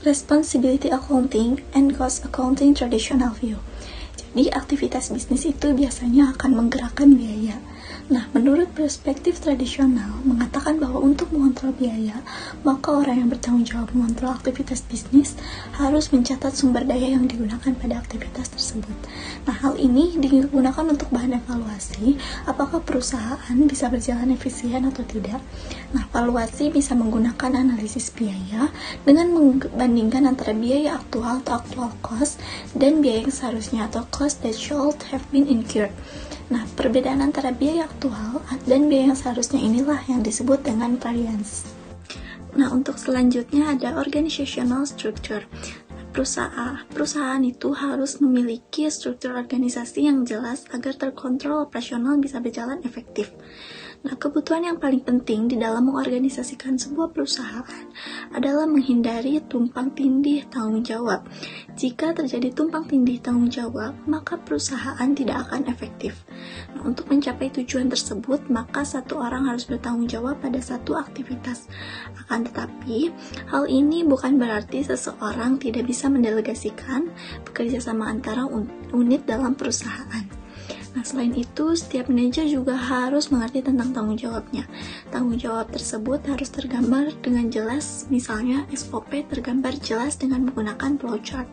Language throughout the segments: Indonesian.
Responsibility Accounting and Cost Accounting Traditional View. Jadi, aktivitas bisnis itu biasanya akan menggerakkan biaya. Nah, menurut perspektif tradisional, mengatakan bahwa untuk mengontrol biaya, maka orang yang bertanggung jawab mengontrol aktivitas bisnis harus mencatat sumber daya yang digunakan pada aktivitas tersebut. Nah, hal ini digunakan untuk bahan evaluasi, apakah perusahaan bisa berjalan efisien atau tidak. Nah, valuasi bisa menggunakan analisis biaya dengan membandingkan antara biaya aktual atau actual cost dan biaya yang seharusnya atau cost that should have been incurred. Nah, perbedaan antara biaya aktual dan biaya yang seharusnya inilah yang disebut dengan variance. Nah, untuk selanjutnya ada organizational structure. Perusahaan itu harus memiliki struktur organisasi yang jelas agar terkontrol operasional bisa berjalan efektif. Nah, kebutuhan yang paling penting di dalam mengorganisasikan sebuah perusahaan adalah menghindari tumpang tindih tanggung jawab. Jika terjadi tumpang tindih tanggung jawab, maka perusahaan tidak akan efektif. Nah, untuk mencapai tujuan tersebut, maka satu orang harus bertanggung jawab pada satu aktivitas. Akan tetapi, hal ini bukan berarti seseorang tidak bisa mendelegasikan bekerja sama antara unit dalam perusahaan. Nah, selain itu, setiap manajer juga harus mengerti tentang tanggung jawabnya. Tanggung jawab tersebut harus tergambar dengan jelas, misalnya SOP tergambar jelas dengan menggunakan flowchart.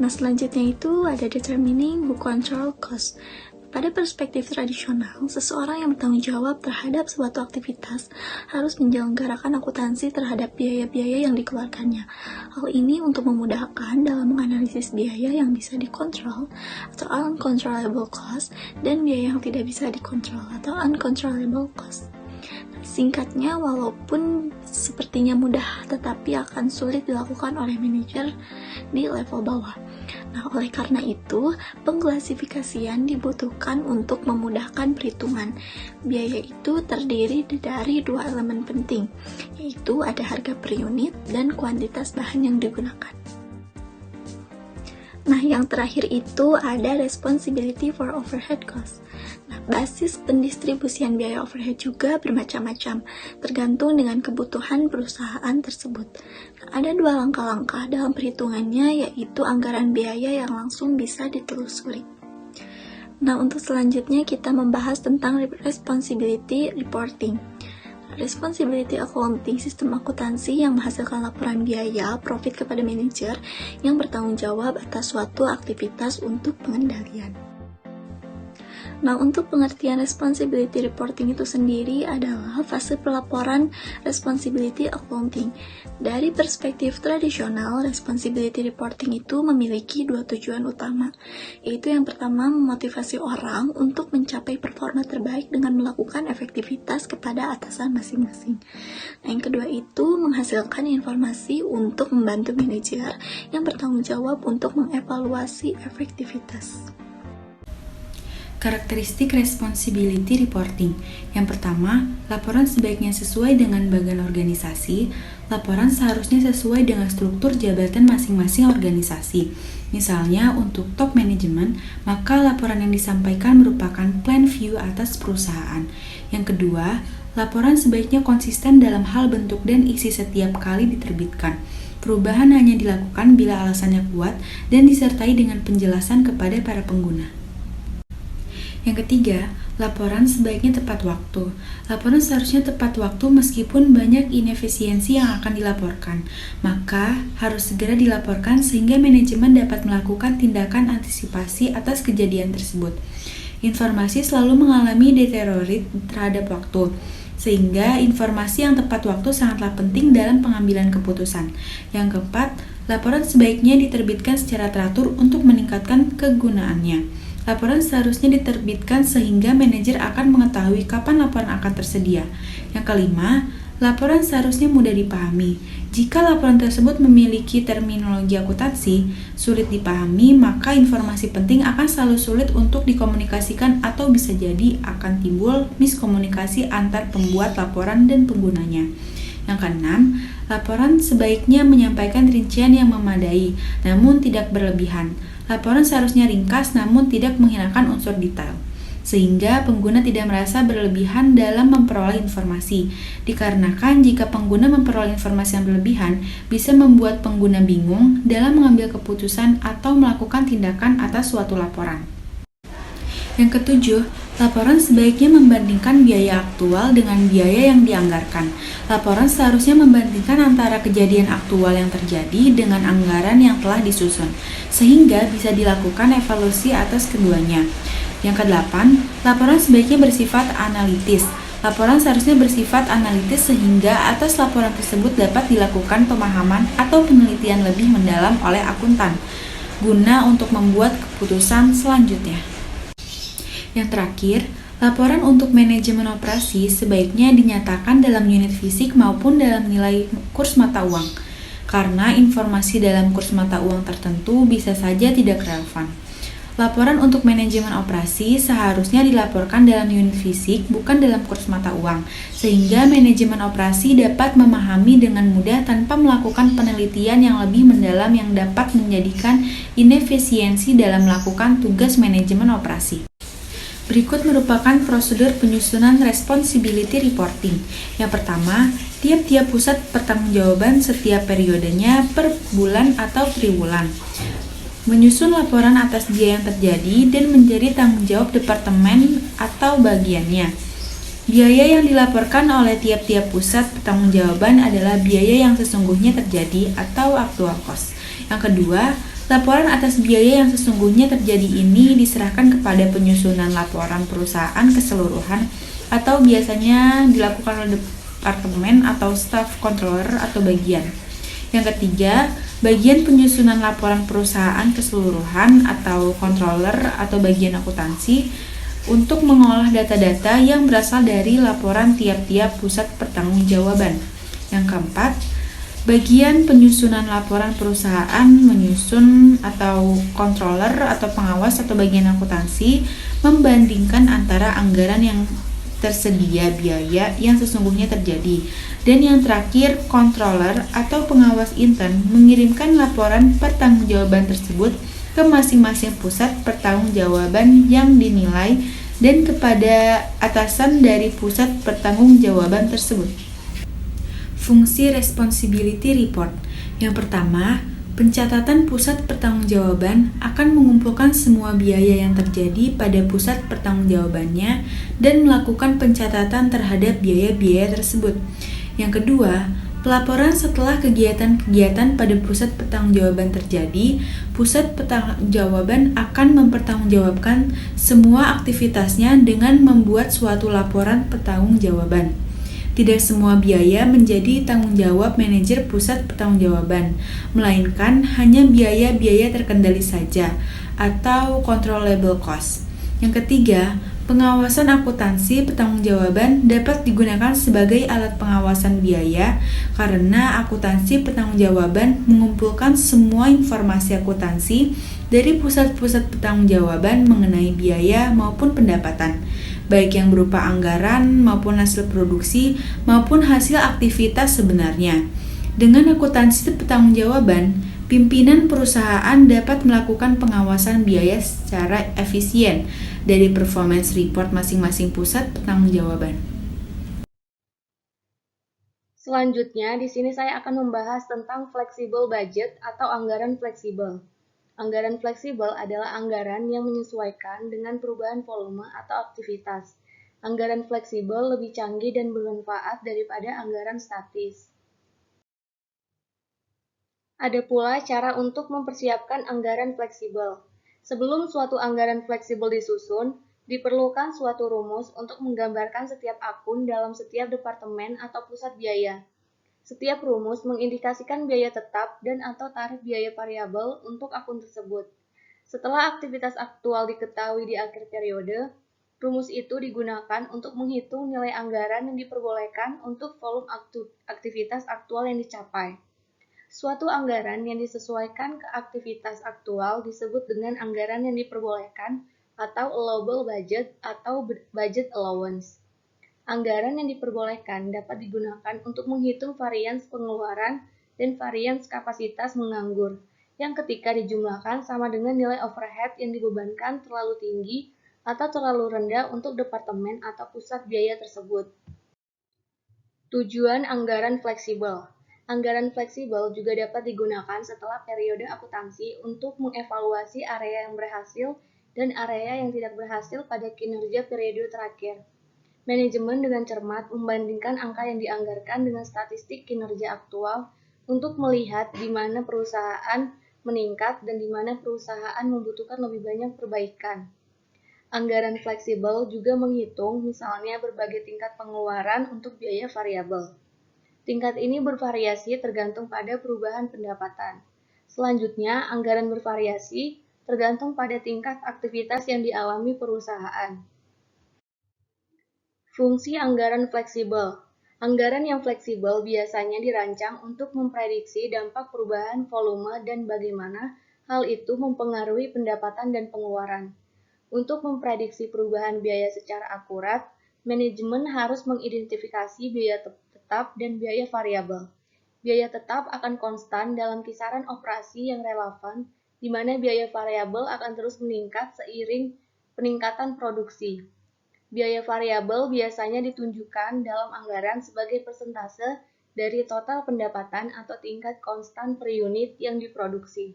Nah, selanjutnya itu ada determining who control cost. Pada perspektif tradisional, seseorang yang bertanggung jawab terhadap suatu aktivitas harus menyelenggarakan akuntansi terhadap biaya-biaya yang dikeluarkannya. Hal ini untuk memudahkan dalam menganalisis biaya yang bisa dikontrol atau uncontrollable cost dan biaya yang tidak bisa dikontrol atau uncontrollable cost. Singkatnya, walaupun sepertinya mudah, tetapi akan sulit dilakukan oleh manajer di level bawah. Nah, oleh karena itu, pengklasifikasian dibutuhkan untuk memudahkan perhitungan. Biaya itu terdiri dari dua elemen penting, yaitu ada harga per unit dan kuantitas bahan yang digunakan. Nah, yang terakhir itu ada responsibility for overhead cost. Nah, basis pendistribusian biaya overhead juga bermacam-macam, tergantung dengan kebutuhan perusahaan tersebut. Nah, ada dua langkah-langkah dalam perhitungannya, yaitu anggaran biaya yang langsung bisa ditelusuri. Nah, untuk selanjutnya kita membahas tentang responsibility reporting. Responsibility accounting, sistem akuntansi yang menghasilkan laporan biaya profit kepada manajer yang bertanggung jawab atas suatu aktivitas untuk pengendalian. Nah, untuk pengertian responsibility reporting itu sendiri adalah fase pelaporan responsibility accounting. Dari perspektif tradisional, responsibility reporting itu memiliki dua tujuan utama, yaitu yang pertama memotivasi orang untuk mencapai performa terbaik dengan melakukan efektivitas kepada atasan masing-masing. Nah, yang kedua itu menghasilkan informasi untuk membantu manajer yang bertanggung jawab untuk mengevaluasi efektivitas. Karakteristik responsibility reporting. Yang pertama, laporan sebaiknya sesuai dengan bagian organisasi. Laporan seharusnya sesuai dengan struktur jabatan masing-masing organisasi. Misalnya, untuk top management, maka laporan yang disampaikan merupakan plan view atas perusahaan. Yang kedua, laporan sebaiknya konsisten dalam hal bentuk dan isi setiap kali diterbitkan. Perubahan hanya dilakukan bila alasannya kuat dan disertai dengan penjelasan kepada para pengguna. Yang ketiga, laporan sebaiknya tepat waktu. Laporan seharusnya tepat waktu meskipun banyak inefisiensi yang akan dilaporkan. Maka, harus segera dilaporkan sehingga manajemen dapat melakukan tindakan antisipasi atas kejadian tersebut. Informasi selalu mengalami deteriorate terhadap waktu, sehingga informasi yang tepat waktu sangatlah penting dalam pengambilan keputusan. Yang keempat, laporan sebaiknya diterbitkan secara teratur untuk meningkatkan kegunaannya. Laporan seharusnya diterbitkan sehingga manajer akan mengetahui kapan laporan akan tersedia. Yang kelima, laporan seharusnya mudah dipahami. Jika laporan tersebut memiliki terminologi akuntansi sulit dipahami, maka informasi penting akan selalu sulit untuk dikomunikasikan atau bisa jadi akan timbul miskomunikasi antar pembuat laporan dan penggunanya. Yang keenam, laporan sebaiknya menyampaikan rincian yang memadai, namun tidak berlebihan. Laporan seharusnya ringkas namun tidak menghilangkan unsur detail. sehingga pengguna tidak merasa berlebihan dalam memperoleh informasi. Dikarenakan jika pengguna memperoleh informasi yang berlebihan, bisa membuat pengguna bingung dalam mengambil keputusan atau melakukan tindakan atas suatu laporan. Yang ketujuh, laporan sebaiknya membandingkan biaya aktual dengan biaya yang dianggarkan. Laporan seharusnya membandingkan antara kejadian aktual yang terjadi dengan anggaran yang telah disusun, sehingga bisa dilakukan evaluasi atas keduanya. Yang kedelapan, laporan sebaiknya bersifat analitis. Laporan seharusnya bersifat analitis sehingga atas laporan tersebut dapat dilakukan pemahaman atau penelitian lebih mendalam oleh akuntan, guna untuk membuat keputusan selanjutnya. Yang terakhir, laporan untuk manajemen operasi sebaiknya dinyatakan dalam unit fisik maupun dalam nilai kurs mata uang, karena informasi dalam kurs mata uang tertentu bisa saja tidak relevan. Laporan untuk manajemen operasi seharusnya dilaporkan dalam unit fisik, bukan dalam kurs mata uang, sehingga manajemen operasi dapat memahami dengan mudah tanpa melakukan penelitian yang lebih mendalam yang dapat menjadikan inefisiensi dalam melakukan tugas manajemen operasi. Berikut merupakan prosedur penyusunan responsibility reporting. Yang pertama, tiap-tiap pusat pertanggungjawaban setiap periodenya per bulan atau triwulan. Menyusun laporan atas biaya yang terjadi dan menjadi tanggung jawab departemen atau bagiannya. Biaya yang dilaporkan oleh tiap-tiap pusat pertanggungjawaban adalah biaya yang sesungguhnya terjadi atau actual cost. Yang kedua, laporan atas biaya yang sesungguhnya terjadi ini diserahkan kepada penyusunan laporan perusahaan keseluruhan atau biasanya dilakukan oleh departemen atau staff controller atau bagian. Yang ketiga, bagian penyusunan laporan perusahaan keseluruhan atau controller atau bagian akuntansi untuk mengolah data-data yang berasal dari laporan tiap-tiap pusat pertanggungjawaban. Yang keempat, bagian penyusunan laporan perusahaan menyusun atau controller atau pengawas atau bagian akuntansi membandingkan antara anggaran yang tersedia biaya yang sesungguhnya terjadi. Dan yang terakhir, controller atau pengawas intern mengirimkan laporan pertanggungjawaban tersebut ke masing-masing pusat pertanggungjawaban yang dinilai dan kepada atasan dari pusat pertanggungjawaban tersebut. Fungsi responsibility report. Yang pertama, pencatatan pusat pertanggungjawaban akan mengumpulkan semua biaya yang terjadi pada pusat pertanggungjawabannya dan melakukan pencatatan terhadap biaya-biaya tersebut. Yang kedua, pelaporan setelah kegiatan-kegiatan pada pusat pertanggungjawaban terjadi, pusat pertanggungjawaban akan mempertanggungjawabkan semua aktivitasnya dengan membuat suatu laporan pertanggungjawaban. Tidak semua biaya menjadi tanggung jawab manajer pusat pertanggungjawaban, melainkan hanya biaya-biaya terkendali saja atau controllable cost. Yang ketiga, pengawasan akuntansi pertanggungjawaban dapat digunakan sebagai alat pengawasan biaya karena akuntansi pertanggungjawaban mengumpulkan semua informasi akuntansi dari pusat-pusat pertanggungjawaban mengenai biaya maupun pendapatan, baik yang berupa anggaran maupun hasil produksi maupun hasil aktivitas sebenarnya. Dengan akuntansi pertanggungjawaban, pimpinan perusahaan dapat melakukan pengawasan biaya secara efisien dari performance report masing-masing pusat pertanggungjawaban. Selanjutnya, di sini saya akan membahas tentang flexible budget atau anggaran fleksibel. Anggaran fleksibel adalah anggaran yang menyesuaikan dengan perubahan volume atau aktivitas. Anggaran fleksibel lebih canggih dan bermanfaat daripada anggaran statis. Ada pula cara untuk mempersiapkan anggaran fleksibel. Sebelum suatu anggaran fleksibel disusun, diperlukan suatu rumus untuk menggambarkan setiap akun dalam setiap departemen atau pusat biaya. Setiap rumus mengindikasikan biaya tetap dan atau tarif biaya variabel untuk akun tersebut. Setelah aktivitas aktual diketahui di akhir periode, rumus itu digunakan untuk menghitung nilai anggaran yang diperbolehkan untuk volume aktivitas aktual yang dicapai. Suatu anggaran yang disesuaikan ke aktivitas aktual disebut dengan anggaran yang diperbolehkan atau allowable budget atau budget allowance. Anggaran yang diperbolehkan dapat digunakan untuk menghitung varians pengeluaran dan varians kapasitas menganggur, yang ketika dijumlahkan sama dengan nilai overhead yang dibebankan terlalu tinggi atau terlalu rendah untuk departemen atau pusat biaya tersebut. Tujuan anggaran fleksibel. Anggaran fleksibel juga dapat digunakan setelah periode akuntansi untuk mengevaluasi area yang berhasil dan area yang tidak berhasil pada kinerja periode terakhir. Manajemen dengan cermat membandingkan angka yang dianggarkan dengan statistik kinerja aktual untuk melihat di mana perusahaan meningkat dan di mana perusahaan membutuhkan lebih banyak perbaikan. Anggaran fleksibel juga menghitung misalnya berbagai tingkat pengeluaran untuk biaya variabel. Tingkat ini bervariasi tergantung pada perubahan pendapatan. Selanjutnya, anggaran bervariasi tergantung pada tingkat aktivitas yang dialami perusahaan. Fungsi anggaran fleksibel. Anggaran yang fleksibel biasanya dirancang untuk memprediksi dampak perubahan volume dan bagaimana hal itu mempengaruhi pendapatan dan pengeluaran. Untuk memprediksi perubahan biaya secara akurat, manajemen harus mengidentifikasi biaya tetap dan biaya variabel. Biaya tetap akan konstan dalam kisaran operasi yang relevan, di mana biaya variabel akan terus meningkat seiring peningkatan produksi. Biaya variabel biasanya ditunjukkan dalam anggaran sebagai persentase dari total pendapatan atau tingkat konstan per unit yang diproduksi.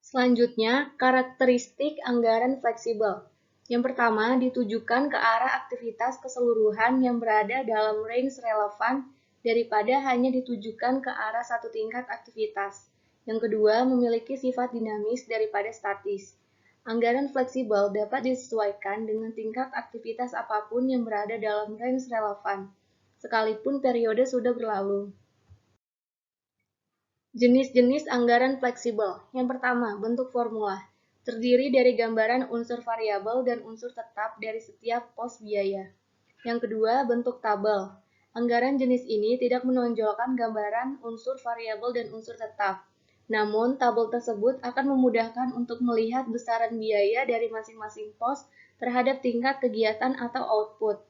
Selanjutnya, karakteristik anggaran fleksibel. Yang pertama, ditujukan ke arah aktivitas keseluruhan yang berada dalam range relevan daripada hanya ditujukan ke arah satu tingkat aktivitas. Yang kedua, memiliki sifat dinamis daripada statis. Anggaran fleksibel dapat disesuaikan dengan tingkat aktivitas apapun yang berada dalam range relevan, sekalipun periode sudah berlalu. Jenis-jenis anggaran fleksibel. Yang pertama, bentuk formula. Terdiri dari gambaran unsur variabel dan unsur tetap dari setiap pos biaya. Yang kedua, bentuk tabel. Anggaran jenis ini tidak menonjolkan gambaran unsur variabel dan unsur tetap. Namun, tabel tersebut akan memudahkan untuk melihat besaran biaya dari masing-masing pos terhadap tingkat kegiatan atau output.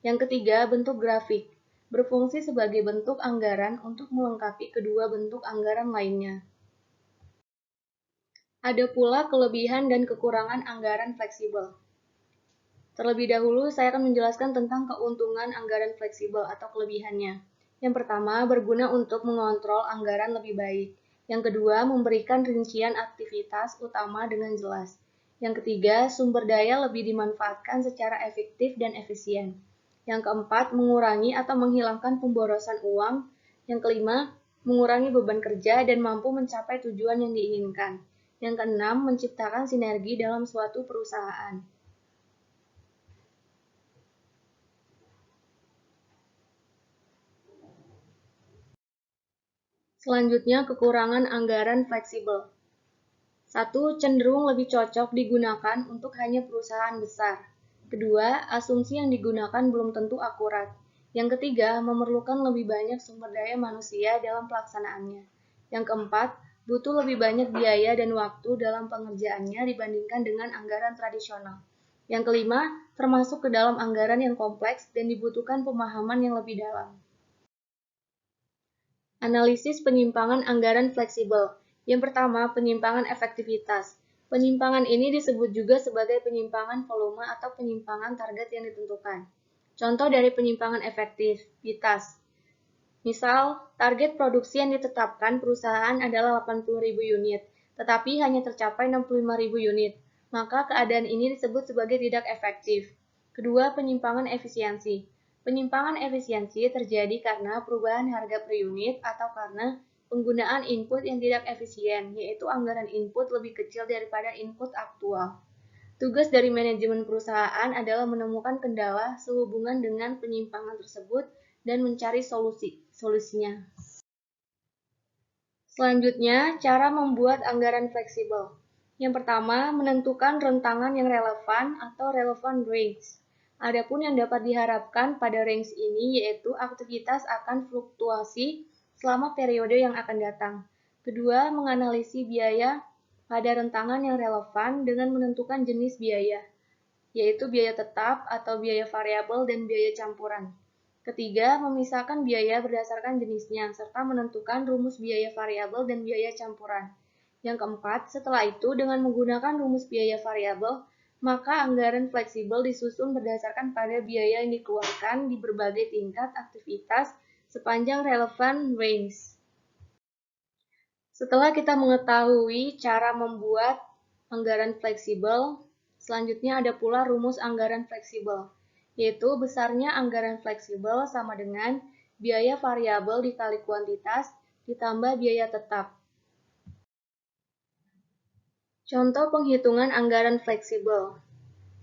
Yang ketiga, bentuk grafik. Berfungsi sebagai bentuk anggaran untuk melengkapi kedua bentuk anggaran lainnya. Ada pula kelebihan dan kekurangan anggaran fleksibel. Terlebih dahulu, saya akan menjelaskan tentang keuntungan anggaran fleksibel atau kelebihannya. Yang pertama, berguna untuk mengontrol anggaran lebih baik. Yang kedua, memberikan rincian aktivitas utama dengan jelas. Yang ketiga, sumber daya lebih dimanfaatkan secara efektif dan efisien. Yang keempat, mengurangi atau menghilangkan pemborosan uang. Yang kelima, mengurangi beban kerja dan mampu mencapai tujuan yang diinginkan. Yang keenam, menciptakan sinergi dalam suatu perusahaan. Selanjutnya, kekurangan anggaran fleksibel. 1. Cenderung lebih cocok digunakan untuk hanya perusahaan besar. Kedua, asumsi yang digunakan belum tentu akurat. Yang ketiga, memerlukan lebih banyak sumber daya manusia dalam pelaksanaannya. Yang keempat, butuh lebih banyak biaya dan waktu dalam pengerjaannya dibandingkan dengan anggaran tradisional. Yang kelima, termasuk ke dalam anggaran yang kompleks dan dibutuhkan pemahaman yang lebih dalam. Analisis penyimpangan anggaran fleksibel. Yang pertama, penyimpangan efektivitas. Penyimpangan ini disebut juga sebagai penyimpangan volume atau penyimpangan target yang ditentukan. Contoh dari penyimpangan efektivitas. Misal, target produksi yang ditetapkan perusahaan adalah 80.000 unit, tetapi hanya tercapai 65.000 unit. Maka keadaan ini disebut sebagai tidak efektif. Kedua, penyimpangan efisiensi. Penyimpangan efisiensi terjadi karena perubahan harga per unit atau karena penggunaan input yang tidak efisien, yaitu anggaran input lebih kecil daripada input aktual. Tugas dari manajemen perusahaan adalah menemukan kendala sehubungan dengan penyimpangan tersebut dan mencari solusinya. Selanjutnya, cara membuat anggaran fleksibel. Yang pertama, menentukan rentangan yang relevan atau relevant range. Adapun yang dapat diharapkan pada range ini yaitu aktivitas akan fluktuasi selama periode yang akan datang. Kedua, menganalisis biaya pada rentangan yang relevan dengan menentukan jenis biaya, yaitu biaya tetap atau biaya variabel dan biaya campuran. Ketiga, memisahkan biaya berdasarkan jenisnya, serta menentukan rumus biaya variabel dan biaya campuran. Yang keempat, setelah itu dengan menggunakan rumus biaya variabel, maka anggaran fleksibel disusun berdasarkan pada biaya yang dikeluarkan di berbagai tingkat aktivitas sepanjang relevan range. Setelah kita mengetahui cara membuat anggaran fleksibel, selanjutnya ada pula rumus anggaran fleksibel, yaitu besarnya anggaran fleksibel sama dengan biaya variabel dikali kuantitas ditambah biaya tetap. Contoh penghitungan anggaran fleksibel.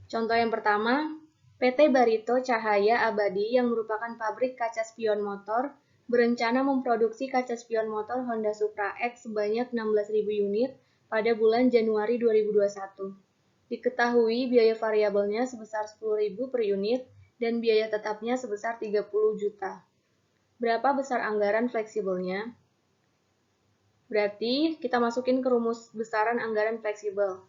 Contoh yang pertama, PT Barito Cahaya Abadi yang merupakan pabrik kaca spion motor berencana memproduksi kaca spion motor Honda Supra X sebanyak 16.000 unit pada bulan Januari 2021. Diketahui biaya variabelnya sebesar 10.000 per unit dan biaya tetapnya sebesar 30 juta. Berapa besar anggaran fleksibelnya? Berarti kita masukin ke rumus besaran anggaran fleksibel,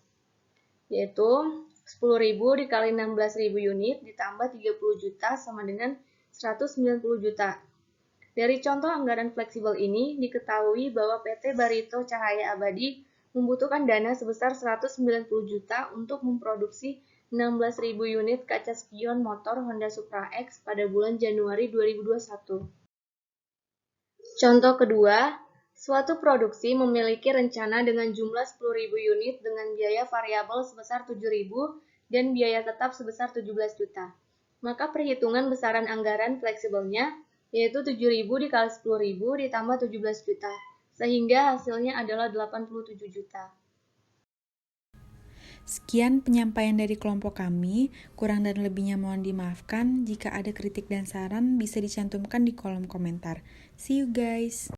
yaitu 10.000 dikali 16.000 unit ditambah 30 juta sama dengan 190 juta. Dari contoh anggaran fleksibel ini, diketahui bahwa PT Barito Cahaya Abadi membutuhkan dana sebesar 190 juta untuk memproduksi 16.000 unit kaca spion motor Honda Supra X pada bulan Januari 2021. Contoh kedua, suatu produksi memiliki rencana dengan jumlah 10.000 unit dengan biaya variabel sebesar 7.000 dan biaya tetap sebesar 17 juta. Maka perhitungan besaran anggaran fleksibelnya yaitu 7.000 dikali 10.000 ditambah 17 juta, sehingga hasilnya adalah 87 juta. Sekian penyampaian dari kelompok kami, kurang dan lebihnya mohon dimaafkan. Jika ada kritik dan saran bisa dicantumkan di kolom komentar. See you guys!